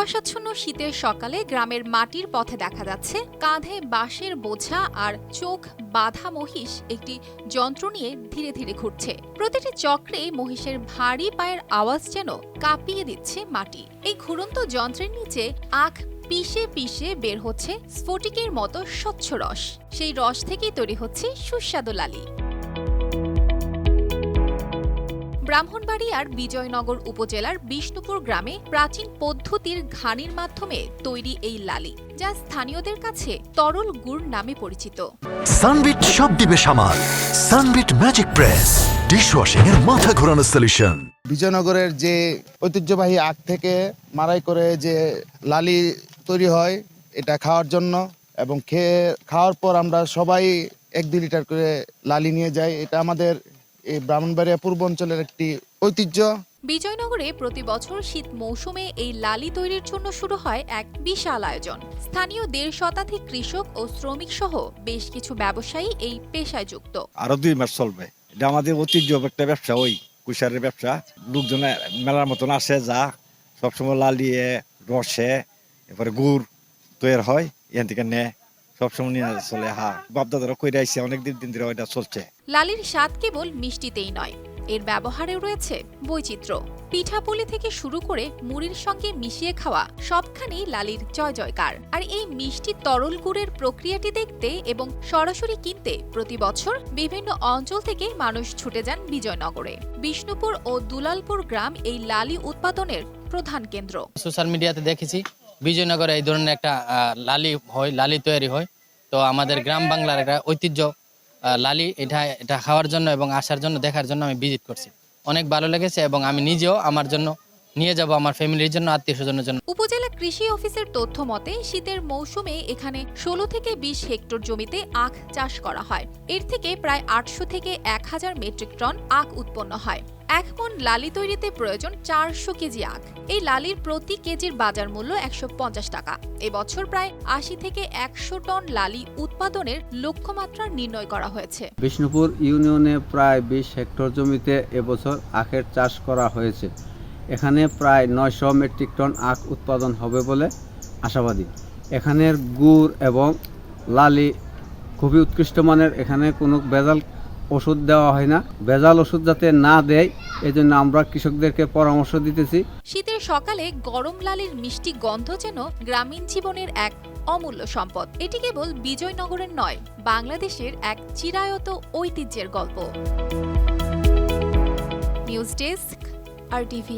কুয়াশাচ্ছন্ন শীতের সকালে গ্রামের মাটির পথে দেখা যাচ্ছে কাঁধে বাঁশের বোঝা আর চোখ বাঁধা মহিষ একটি যন্ত্র নিয়ে ধীরে ধীরে ঘুরছে। প্রতিটি চক্রে মহিষের ভারী পায়ের আওয়াজ যেন কাঁপিয়ে দিচ্ছে মাটি। এই ঘুরন্ত যন্ত্রের নিচে আখ পিষে পিষে বের হচ্ছে স্ফটিকের মতো স্বচ্ছ রস। সেই রস থেকেই তৈরি হচ্ছে সুস্বাদু লালি। ব্রাহ্মণবাড়িয়ার বিজয়নগর উপজেলার বিষ্ণুপুর গ্রামে প্রাচীন পদ্ধতির ঘানির মাধ্যমে তৈরি এই লালি, যা স্থানীয়দের কাছে তরল গুড় নামে পরিচিত। সানবিট সব দিবে সামাল। সানবিট ম্যাজিক প্রেস ডিশওয়াশিং এর মাথা ঘোরানো সলিউশন। বিজয়নগরের যে ঐতিহ্যবাহী আখ থেকে মাড়াই করে যে লালি তৈরি হয়, এটা খাওয়ার জন্য এবং খাওয়ার পর আমরা সবাই 1-2 লিটার করে লালি নিয়ে যাই। এটা আমাদের এই ব্রাহ্মণবাড়িয়া পূর্ব অঞ্চলের একটি ঐতিহ্য। বিজয়নগরে প্রতি বছর শীত মৌসুমে এই লালি তৈরির জন্য শুরু হয় এক বিশাল আয়োজন। স্থানীয় 1.5 শতাধিক কৃষক ও শ্রমিক সহ বেশ কিছু ব্যবসায়ী এই পেশায় যুক্ত। আরো 2 মাস চলবে। এটা আমাদের ঐতিহ্য একটা ব্যবসা, ওই কুশারের ব্যবসা। লোকজন মেলার মতন আসে, যা সবসময় লালিয়ে রসে এরপরে গুড় তৈরি হয়, এখান থেকে নেয় সবসময় নিয়ে চলে। বাপদাদারা কইরা আইছে, অনেক দিন ধরে ওইটা চলছে। লালির স্বাদ কেবল মিষ্টিতেই নয়, এর ব্যবহারেও রয়েছে বৈচিত্র্য। পিঠাপুলি থেকে শুরু করে মুড়ির সঙ্গে মিশিয়ে খাওয়া সবখানেই লালির জয় জয়কার। আর এই মিষ্টি তরল গুড়ের প্রক্রিয়াটি দেখতে এবং সরাসরি কিনতে প্রতি বছর বিভিন্ন অঞ্চল থেকে মানুষ ছুটে যান বিজয়নগরে। বিষ্ণুপুর ও দুলালপুর গ্রাম এই লালি উৎপাদনের প্রধান কেন্দ্র। সোশ্যাল মিডিয়াতে দেখেছি বিজয়নগরে এই ধরনের একটা লালি তৈরি হয়। তো আমাদের গ্রাম বাংলার একটা ঐতিহ্য লালি, এটা খাওয়ার জন্য এবং আসার জন্য দেখার জন্য আমি ভিজিট করছি। অনেক ভালো লেগেছে এবং আমি নিজেও আমার জন্য নিয়ে যাব, আমার ফ্যামিলির জন্য, আত্মীয় স্বজনের জন্য। উপজেলা কৃষি অফিসের তথ্য মতে শীতের মৌসুমে এখানে 16 থেকে 20 হেক্টর জমিতে আখ চাষ করা হয়। এর থেকে প্রায় 800 থেকে 1000 মেট্রিক টন আখ উৎপন্ন হয়। 1 মণ লালি তৈরিতে প্রয়োজন 400 কেজি আখ। এই লালির প্রতি কেজির বাজার মূল্য 150 টাকা। এবছর প্রায় 80 থেকে 100 টন লালি উৎপাদনের লক্ষ্যমাত্রা নির্ণয় করা হয়েছে। বিষ্ণুপুর ইউনিয়নে প্রায় 20 হেক্টর জমিতে এবছর আখের চাষ করা হয়েছে। এখানে প্রায় 900 মেট্রিক টন আখ উৎপাদন হবে বলে আশাবাদী। এখানের গুড় এবং লালি খুবই উৎকৃষ্ট মানের। এখানে কোনো ভেজাল ওষুধ দেওয়া হয় না। ভেজাল ওষুধ যাতে না দেয়, এজন্য আমরা কৃষকদেরকে পরামর্শ দিতেছি। শীতের সকালে গরম লালির মিষ্টি গন্ধ যেন গ্রামীণ জীবনের এক অমূল্য সম্পদ। এটি কেবল বিজয়নগরের নয়, বাংলাদেশের এক চিরায়ত ঐতিহ্যের গল্প। News desk, RTV।